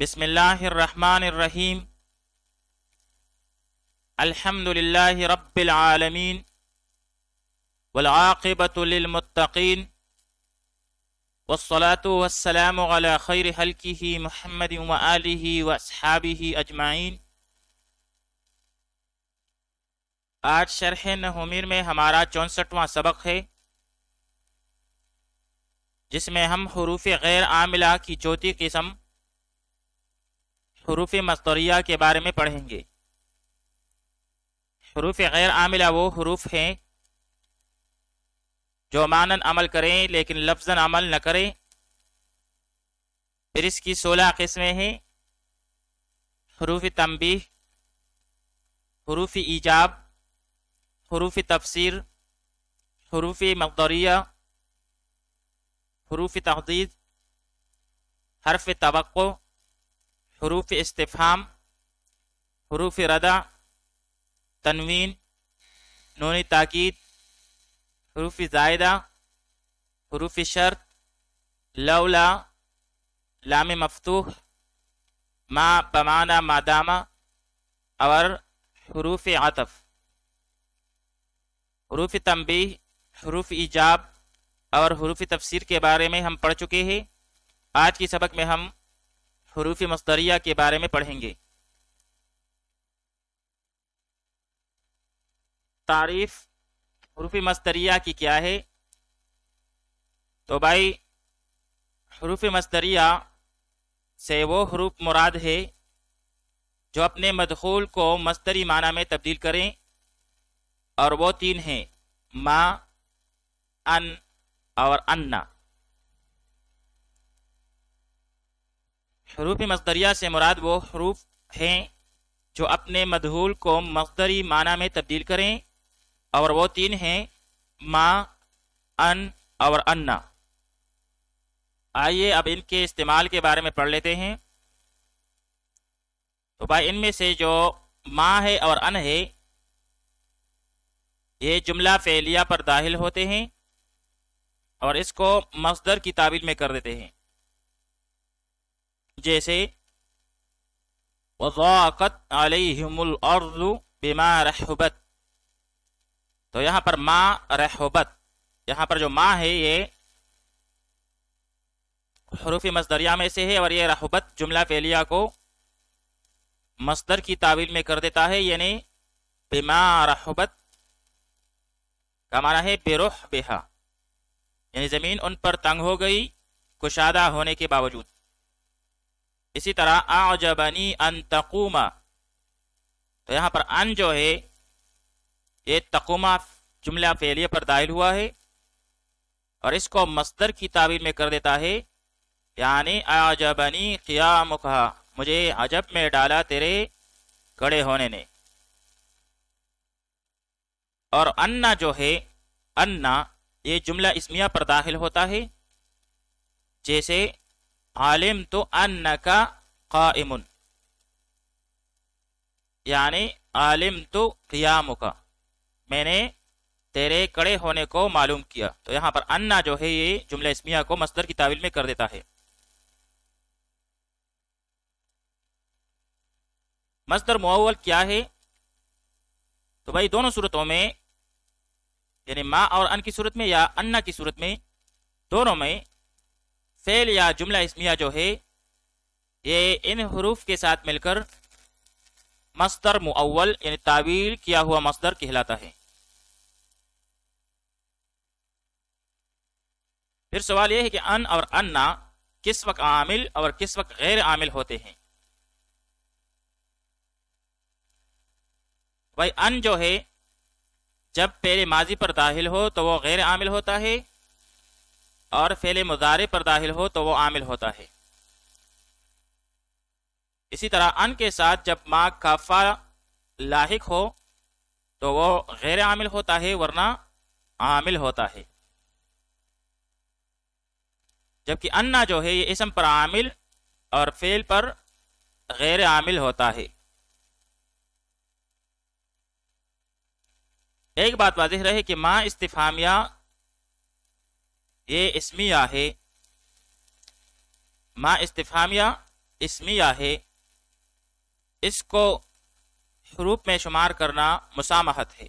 بسم اللہ الرحمن الرحیم الحمد للہ رب العالمین والعاقبۃ للمتقین والصلاة والسلام علی خیر خلقہ محمد وآلہ واصحابہ اجمعین۔ آج شرح نحومیر میں ہمارا 64واں سبق ہے، جس میں ہم حروف غیر عاملہ کی چوتھی قسم حروف مصدریہ کے بارے میں پڑھیں گے۔ حروف غیر عاملہ وہ حروف ہیں جو معنن عمل کریں لیکن لفظاً عمل نہ کریں۔ پھر اس کی 16 قسمیں ہیں: حروف تنبیہ، حروف ایجاب، حروف تفسیر، حروف مقدریہ، حروف تحدید، حرف توقع، حروف استفہام، حروف ردع، تنوین، نون تاکید، حروف زائدہ، حروف شرط، لولا، لام مفتوح، ما بمعنی مادامہ، اور حروف عطف۔ حروف تنبیہ، حروف ایجاب اور حروف تفسیر کے بارے میں ہم پڑھ چکے ہیں۔ آج کی سبق میں ہم حروف مصدریہ کے بارے میں پڑھیں گے۔ تعریف حروف مصدریہ کی کیا ہے؟ تو بھائی، حروف مصدریہ سے وہ حروف مراد ہے جو اپنے مدخول کو مصدری معنی میں تبدیل کریں، اور وہ 3 ہیں: ما، ان اور انا۔ حروف مصدریہ سے مراد وہ حروف ہیں جو اپنے مدخول کو مصدری معنی میں تبدیل کریں، اور وہ 3 ہیں: ما، ان اور انا۔ آئیے اب ان کے استعمال کے بارے میں پڑھ لیتے ہیں۔ تو بھائی، ان میں سے جو ما ہے اور ان ہے، یہ جملہ فعلیہ پر داخل ہوتے ہیں اور اس کو مصدر کی تعبیر میں کر دیتے ہیں، جیسے وَضَاقَتْ عَلَيْهِمُ الْأَرْضُ بِمَا رَحُبَتْ۔ تو یہاں پر ما رحبت، یہاں پر جو ما ہے یہ حروف مصدریہ میں سے ہے، اور یہ رحبت جملہ فعلیہ کو مصدر کی تعبیر میں کر دیتا ہے، یعنی بما رحبت کا معنی ہے برحبہا، یعنی زمین ان پر تنگ ہو گئی کشادہ ہونے کے باوجود۔ اسی طرح اعجبنی ان تقوم، تو یہاں پر ان جو ہے یہ تقوم جملہ فعلیہ پر داخل ہوا ہے اور اس کو مصدر کی تعبیر میں کر دیتا ہے، یعنی اعجبنی قیامک، مجھے عجب میں ڈالا تیرے کھڑے ہونے نے۔ اور انا جو ہے، انا یہ جملہ اسمیہ پر داخل ہوتا ہے، جیسے علمت انک قائم، یعنی علمت قیامک، میں نے تیرے کھڑے ہونے کو معلوم کیا۔ تو یہاں پر انا جو ہے یہ جملہ اسمیہ کو مصدر کی تعبیر میں کر دیتا ہے۔ مصدر مؤول کیا ہے؟ تو بھائی، دونوں صورتوں میں، یعنی ما اور ان کی صورت میں یا انا کی صورت میں، دونوں میں فعل یا جملہ اسمیہ جو ہے یہ ان حروف کے ساتھ مل کر مصدر مؤول یعنی تعبیر کیا ہوا مصدر کہلاتا ہے۔ پھر سوال یہ ہے کہ ان اور انا کس وقت عامل اور کس وقت غیر عامل ہوتے ہیں؟ بھائی، ان جو ہے جب فعل ماضی پر داخل ہو تو وہ غیر عامل ہوتا ہے، اور فعل مضارع پر داخل ہو تو وہ عامل ہوتا ہے۔ اسی طرح ان کے ساتھ جب ما کافہ لاحق ہو تو وہ غیر عامل ہوتا ہے، ورنہ عامل ہوتا ہے۔ جبکہ انا جو ہے یہ اسم پر عامل اور فعل پر غیر عامل ہوتا ہے۔ ایک بات واضح رہے کہ ما استفہامیہ یہ اسمیہ ہے، ما استفہامیہ اسمیہ ہے، اس کو حروف میں شمار کرنا مسامحت ہے۔